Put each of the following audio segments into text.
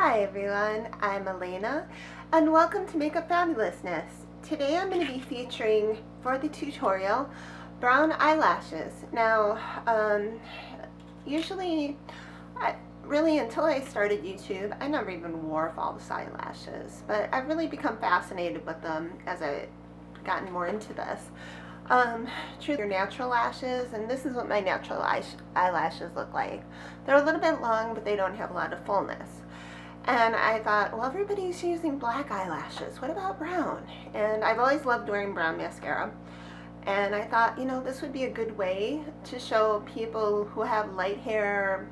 Hi everyone, I'm Elena and welcome to Makeup Fabulousness. Today I'm going to be featuring for the tutorial brown eyelashes. Now usually really until I started YouTube I never even wore false eyelashes, but I've really become fascinated with them as I've gotten more into this. True, they're natural lashes, and this is what my natural eyelashes look like. They're a little bit long, but they don't have a lot of fullness. And I thought, well, everybody's using black eyelashes. What about brown? And I've always loved wearing brown mascara. And I thought, you know, this would be a good way to show people who have light hair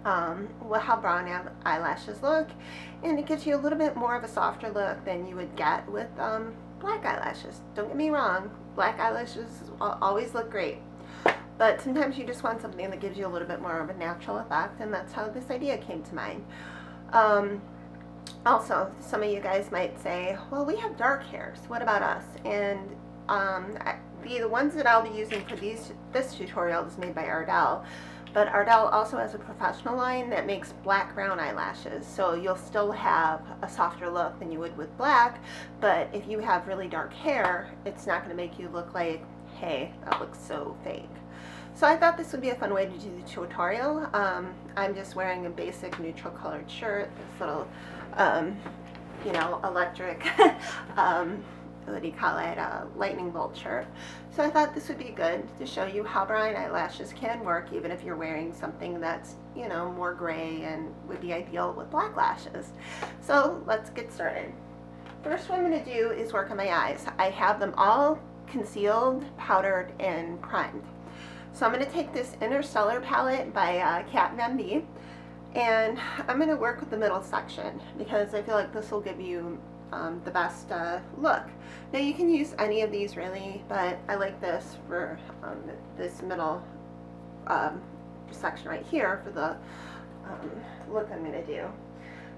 how brown eyelashes look. And it gives you a little bit more of a softer look than you would get with black eyelashes. Don't get me wrong, black eyelashes always look great. But sometimes you just want something that gives you a little bit more of a natural effect, and that's how this idea came to mind. Also, some of you guys might say, well, we have dark hairs, what about us? And the ones that I'll be using for this tutorial is made by Ardell, but Ardell also has a professional line that makes black-brown eyelashes, so you'll still have a softer look than you would with black, but if you have really dark hair, it's not going to make you look like, hey, that looks so fake. So I thought this would be a fun way to do the tutorial. I'm just wearing a basic neutral colored shirt, this little, you know, electric, what do you call it, lightning bolt shirt. So I thought this would be good to show you how brown eyelashes can work even if you're wearing something that's, you know, more gray and would be ideal with black lashes. So let's get started. First what I'm going to do is work on my eyes. I have them all concealed, powdered, and primed. So I'm going to take this Interstellar palette by Kat Von D, and I'm going to work with the middle section because I feel like this will give you the best look. Now you can use any of these really, but I like this for this middle section right here for the look I'm going to do.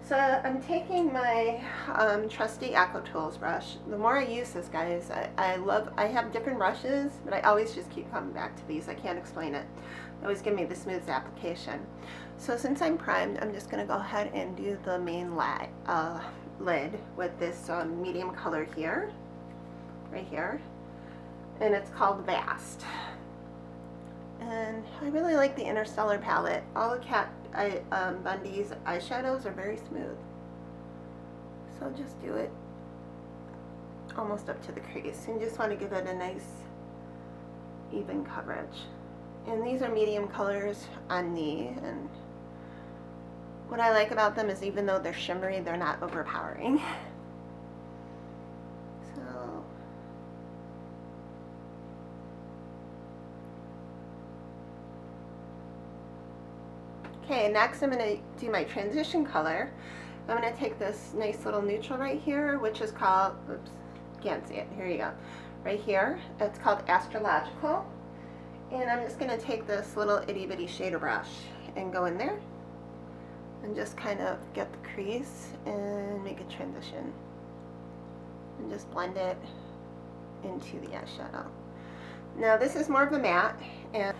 So I'm taking my trusty Echo Tools brush. The more I use this, guys, I have different brushes, but I always just keep coming back to these. I can't explain it. They always give me the smoothest application. So since I'm primed, I'm just going to go ahead and do the main lid with this medium color here, right here, and it's called Vast. And I really like the Interstellar palette. All the Kat Von D's eyeshadows are very smooth. So just do it almost up to the crease. And you just want to give it a nice even coverage. And these are medium colors on me. And what I like about them is even though they're shimmery, they're not overpowering. Okay, next I'm going to do my transition color. I'm going to take this nice little neutral right here, which is called, oops, can't see it, here you go, right here. It's called Astrological. And I'm just going to take this little itty bitty shader brush and go in there and just kind of get the crease and make a transition. And just blend it into the eyeshadow. Now this is more of a matte, and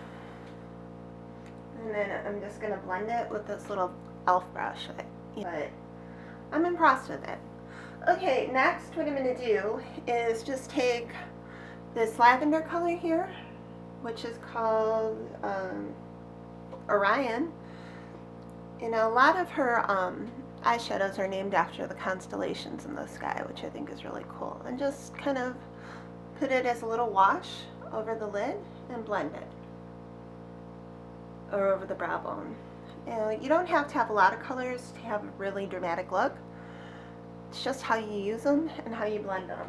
then I'm just going to blend it with this little e.l.f. brush, but I'm impressed with it. Okay, next what I'm going to do is just take this lavender color here, which is called Orion. You know, a lot of her eyeshadows are named after the constellations in the sky, which I think is really cool. And just kind of put it as a little wash over the lid and blend it. Or over the brow bone. You don't have to have a lot of colors to have a really dramatic look. It's just how you use them and how you blend them.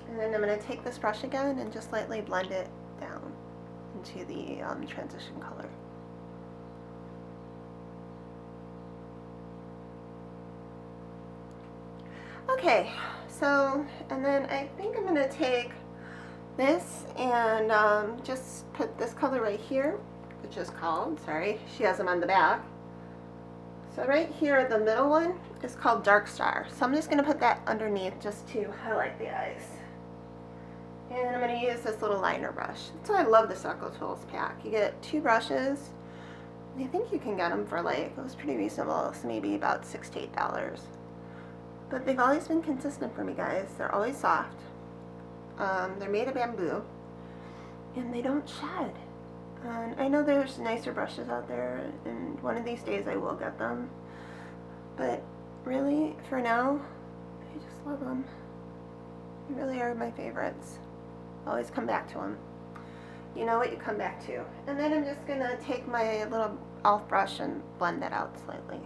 And then I'm going to take this brush again and just lightly blend it down into the transition color. Okay, so, and then I think I'm going to take this and just put this color right here, which is called, sorry, she has them on the back. So right here, the middle one is called Dark Star. So I'm just going to put that underneath just to highlight the eyes. And I'm going to use this little liner brush. So I love this Echo Tools pack. You get two brushes, I think you can get them for like, it was pretty reasonable, so maybe about $6 to $8. But they've always been consistent for me, guys. They're always soft. They're made of bamboo, and they don't shed. And I know there's nicer brushes out there, and one of these days I will get them. But really, for now, I just love them. They really are my favorites. Always come back to them. You know what you come back to. And then I'm just going to take my little elf brush and blend that out slightly,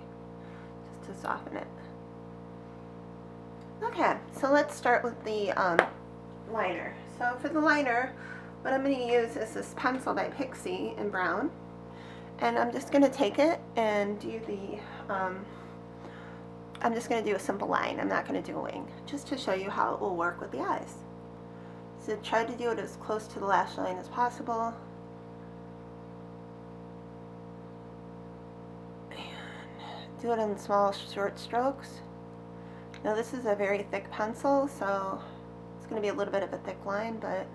just to soften it. Okay, so let's start with the liner. So for the liner, what I'm going to use is this pencil by Pixie in brown. And I'm just going to take it and do the, I'm just going to do a simple line. I'm not going to do a wing, just to show you how it will work with the eyes. So try to do it as close to the lash line as possible. And do it in small, short strokes. Now this is a very thick pencil, so it's going to be a little bit of a thick line, but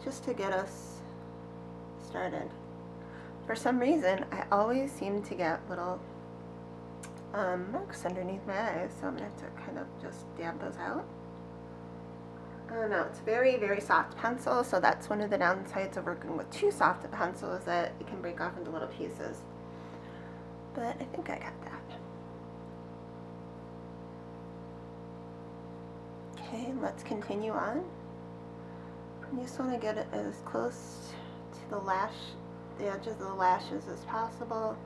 just to get us started. For some reason, I always seem to get little marks underneath my eyes, so I'm going to have to kind of just dab those out. No, it's very, very soft pencil, so that's one of the downsides of working with too soft a pencil, is that it can break off into little pieces. But I think I got that. Okay, let's continue on. You just want to get it as close to the lash, the edges of the lashes as possible,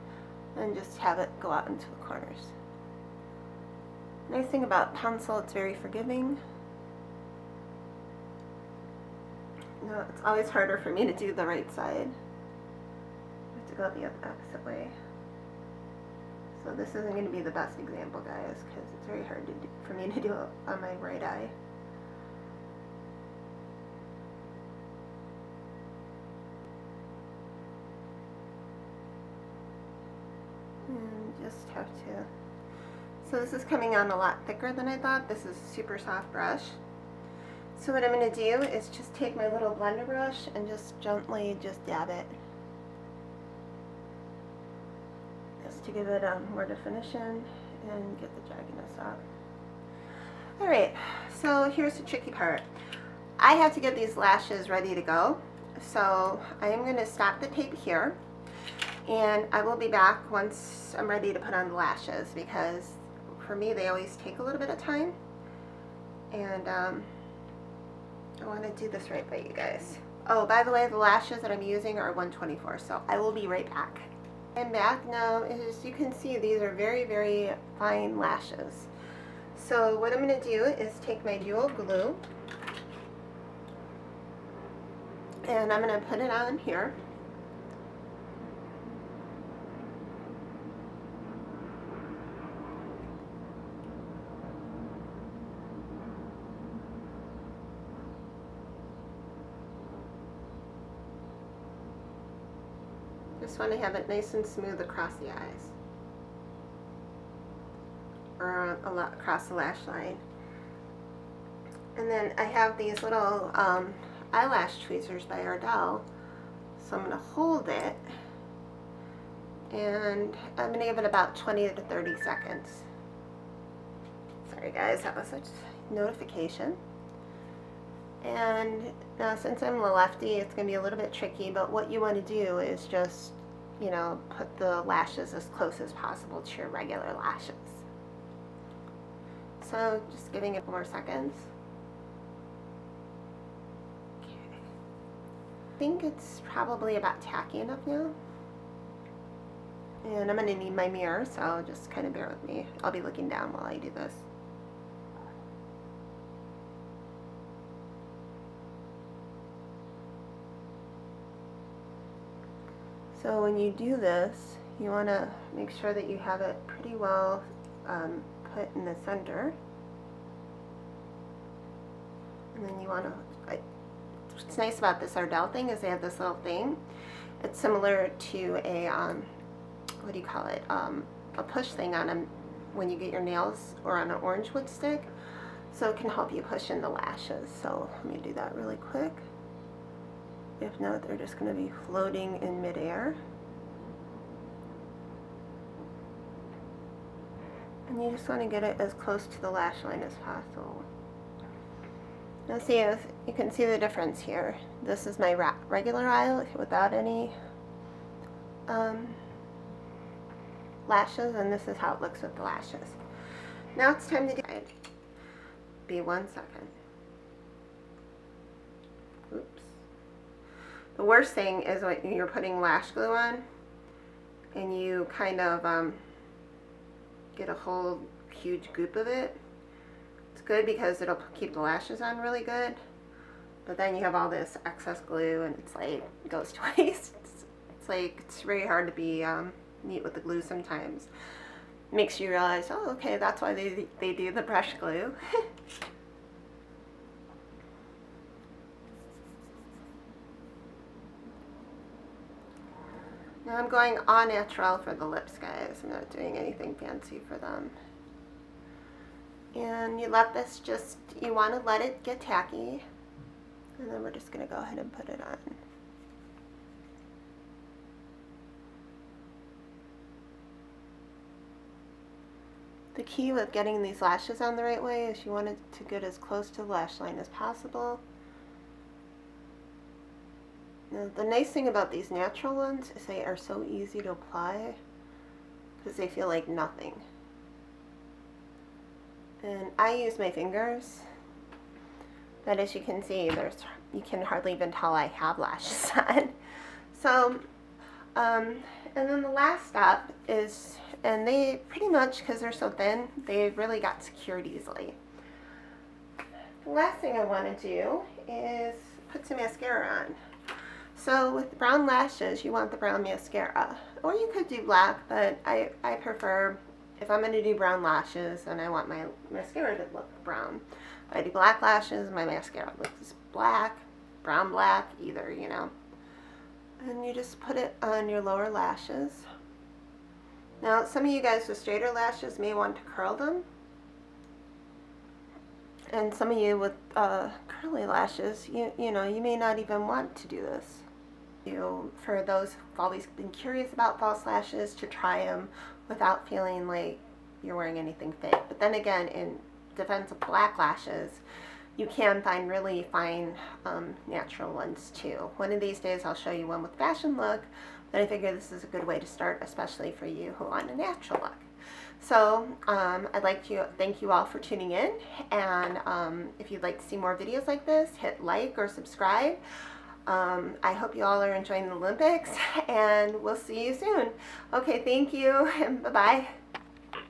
and just have it go out into the corners. Nice thing about pencil, it's very forgiving. No, it's always harder for me to do the right side. I have to go the opposite way. So this isn't going to be the best example, guys, because it's very hard to do, for me to do it on my right eye. And just have to. So this is coming on a lot thicker than I thought. This is a super soft brush. So what I'm going to do is just take my little blender brush and just gently just dab it. Just to give it more definition and get the jaggedness out. Alright, so here's the tricky part. I have to get these lashes ready to go. So I am going to stop the tape here. And I will be back once I'm ready to put on the lashes, because for me they always take a little bit of time. And I want to do this right by you guys. Oh, by the way, the lashes that I'm using are 124, so I will be right back. I'm back now. As you can see, these are very, very fine lashes. So what I'm going to do is take my dual glue, and I'm going to put it on here. Just want to have it nice and smooth across the eyes, or across the lash line. And then I have these little eyelash tweezers by Ardell, so I'm going to hold it, and I'm going to give it about 20 to 30 seconds. Sorry guys, that was a notification. And now, since I'm a lefty, it's going to be a little bit tricky, but what you want to do is just, you know, put the lashes as close as possible to your regular lashes. So just giving it more seconds. Okay. I think it's probably about tacky enough now. And I'm going to need my mirror, so just kind of bear with me. I'll be looking down while I do this. So when you do this, you want to make sure that you have it pretty well put in the center. And then you want to, what's nice about this Ardell thing is they have this little thing. It's similar to a, what do you call it, a push thing on them when you get your nails, or on an orange wood stick. So it can help you push in the lashes. So let me do that really quick. If not, they're just going to be floating in midair. And you just want to get it as close to the lash line as possible. Now see, if you can see the difference here. This is my regular eye without any lashes, and this is how it looks with the lashes. Now it's time to do it. Be 1 second. Oops. The worst thing is when you're putting lash glue on and you kind of get a whole huge goop of it. It's good because it'll keep the lashes on really good, but then you have all this excess glue and it's like, it goes to waste. It's like, it's very hard to be neat with the glue sometimes. Makes you realize, oh, okay, that's why they do the brush glue. Now I'm going au natural for the lips, guys. I'm not doing anything fancy for them. And you let this just, you want to let it get tacky. And then we're just going to go ahead and put it on. The key with getting these lashes on the right way is you want it to get as close to the lash line as possible. Now, the nice thing about these natural ones is they are so easy to apply because they feel like nothing. And I use my fingers, but as you can see, you can hardly even tell I have lashes on. So, and then the last step is, and they pretty much, because they're so thin, they really got secured easily. The last thing I want to do is put some mascara on. So with brown lashes, you want the brown mascara. Or you could do black, but I prefer, if I'm going to do brown lashes, and I want my mascara to look brown. If I do black lashes, my mascara looks black, brown black, either, you know. And you just put it on your lower lashes. Now, some of you guys with straighter lashes may want to curl them. And some of you with curly lashes, you know, you may not even want to do this. For those who've always been curious about false lashes, to try them without feeling like you're wearing anything fake. But then again, in defense of black lashes, you can find really fine natural ones too. One of these days I'll show you one with fashion look, but I figure this is a good way to start, especially for you who want a natural look. So I'd like to thank you all for tuning in, and if you'd like to see more videos like this, hit like or subscribe. I hope you all are enjoying the Olympics, and we'll see you soon. Okay, thank you, and bye-bye.